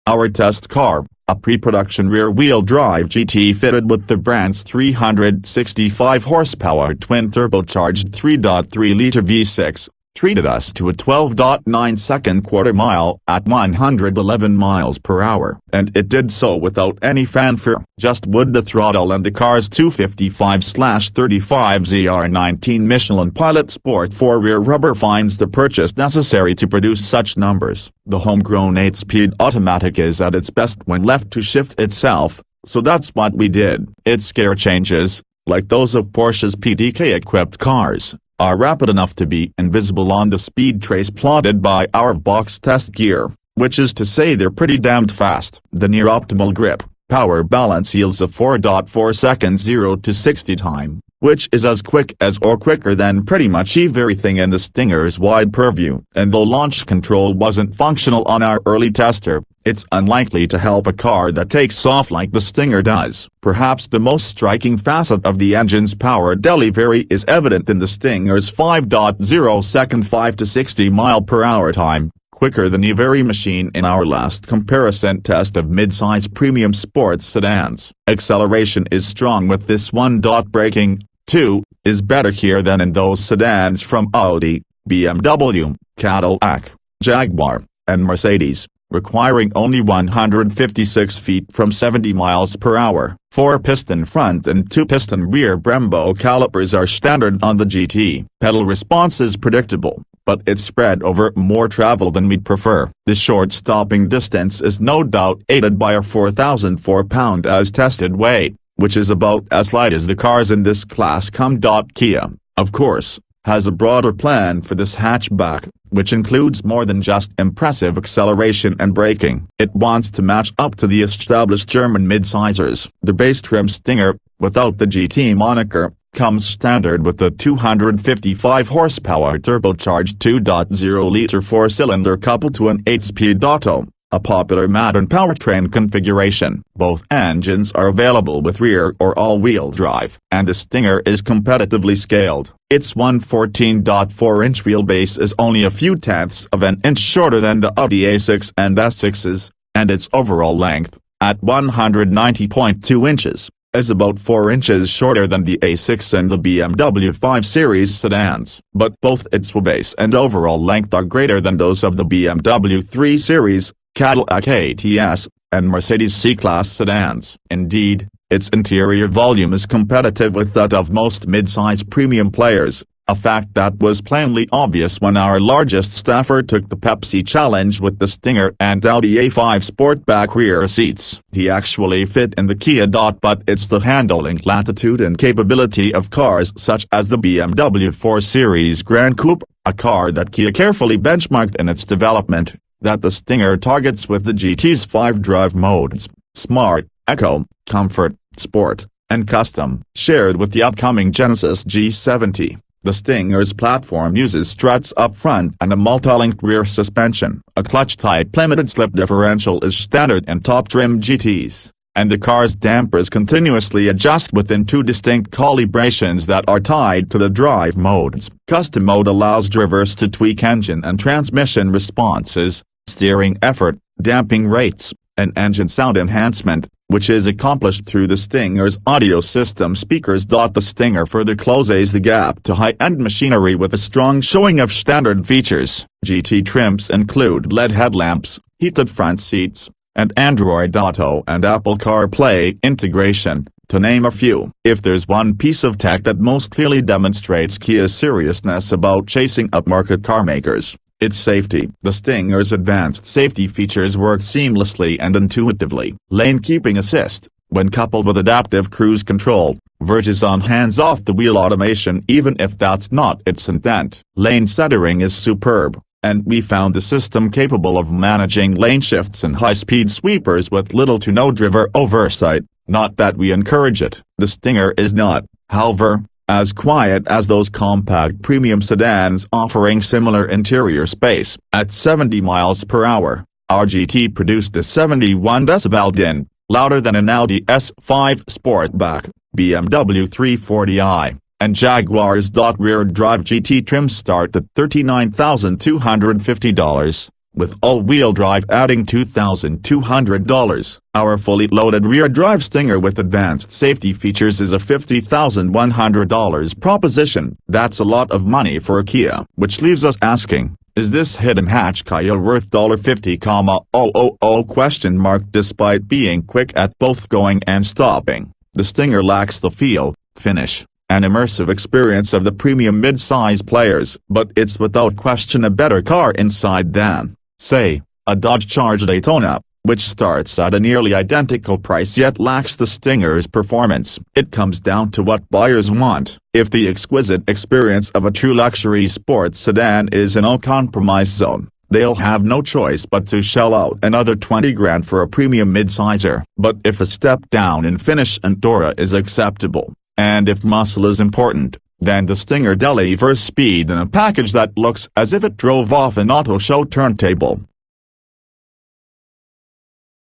Our test car, a pre-production rear-wheel drive GT fitted with the brand's 365 horsepower twin-turbocharged 3.3-liter V6, treated us to a 12.9-second quarter-mile at 111 miles per hour. And it did so without any fanfare, just wood the throttle and the car's 255/35 ZR19 Michelin Pilot Sport 4 rear rubber finds the purchase necessary to produce such numbers. The homegrown 8-speed automatic is at its best when left to shift itself, so that's what we did. Its gear changes, like those of Porsche's PDK-equipped cars, are rapid enough to be invisible on the speed trace plotted by our VBOX test gear, which is to say they're pretty damned fast. The near-optimal grip, power balance yields a 4.4 seconds 0 to 60 time, which is as quick as or quicker than pretty much everything in the Stinger's wide purview. And though launch control wasn't functional on our early tester, it's unlikely to help a car that takes off like the Stinger does. Perhaps the most striking facet of the engine's power delivery is evident in the Stinger's 5.0-second 5 to 60 mile/hour time, quicker than every machine in our last comparison test of mid-size premium sports sedans. Acceleration is strong with this one.Braking, too, is better here than in those sedans from Audi, BMW, Cadillac, Jaguar, and Mercedes, requiring only 156 feet from 70 miles per hour. Four-piston front and two-piston rear Brembo calipers are standard on the GT. Pedal response is predictable, but it's spread over more travel than we'd prefer. The short stopping distance is no doubt aided by a 4,004-pound as-tested weight, which is about as light as the cars in this class. Come.Kia, of course, has a broader plan for this hatchback, which includes more than just impressive acceleration and braking. It wants to match up to the established German mid-sizers. The base trim Stinger, without the GT moniker, comes standard with the 255 horsepower turbocharged 2.0-liter four-cylinder coupled to an 8-speed auto, a popular modern powertrain configuration. Both engines are available with rear or all-wheel drive, and the Stinger is competitively scaled. Its 114.4-inch wheelbase is only a few tenths of an inch shorter than the Audi A6 and S6's, and its overall length, at 190.2 inches, is about 4 inches shorter than the A6 and the BMW 5 Series sedans. But both its wheelbase and overall length are greater than those of the BMW 3 Series, Cadillac ATS, and Mercedes C-Class sedans. Indeed, its interior volume is competitive with that of most mid-size premium players, a fact that was plainly obvious when our largest staffer took the Pepsi challenge with the Stinger and Audi A5 Sportback rear seats. He actually fit in the Kia.But it's the handling latitude and capability of cars such as the BMW 4 Series Gran Coupe, a car that Kia carefully benchmarked in its development, that the Stinger targets with the GT's 5 drive modes: Smart, Eco, Comfort, Sport, and Custom. Shared with the upcoming Genesis G70, the Stinger's platform uses struts up front and a multi-link rear suspension. A clutch-type limited slip differential is standard in top-trim GTs, and the car's dampers continuously adjust within 2 distinct calibrations that are tied to the drive modes. Custom mode allows drivers to tweak engine and transmission responses, steering effort, damping rates, and engine sound enhancement, which is accomplished through the Stinger's audio system speakers.The. The Stinger further closes the gap to high-end machinery with a strong showing of standard features. GT trims include LED headlamps, heated front seats, and Android Auto and Apple CarPlay integration, to name a few. If there's one piece of tech that most clearly demonstrates Kia's seriousness about chasing upmarket carmakers, it's safety. The Stinger's advanced safety features work seamlessly and intuitively. Lane keeping assist, when coupled with adaptive cruise control, verges on hands-off the wheel automation even if that's not its intent. Lane centering is superb, and we found the system capable of managing lane shifts and high-speed sweepers with little to no driver oversight. Not that we encourage it. The Stinger is not, however, as quiet as those compact premium sedans offering similar interior space. At 70 miles per hour, our GT produced a 71 decibel din, louder than an Audi S5 Sportback, BMW 340i, and Jaguar's rear drive GT trims start at $39,250. with all-wheel drive adding $2,200. Our fully loaded rear-drive Stinger with advanced safety features is a $50,100 proposition. That's a lot of money for a Kia, which leaves us asking, is this hidden hatch Kia worth $50,000? Despite being quick at both going and stopping, the Stinger lacks the feel, finish, and immersive experience of the premium mid-size players. But it's without question a better car inside than, say, a Dodge Charger Daytona, which starts at a nearly identical price yet lacks the Stinger's performance. It comes down to what buyers want. If the exquisite experience of a true luxury sports sedan is in a compromise zone, they'll have no choice but to shell out another $20,000 for a premium midsizer. But if a step down in finish and Dora is acceptable, and if muscle is important, then the Stinger delivers speed in a package that looks as if it drove off an auto show turntable.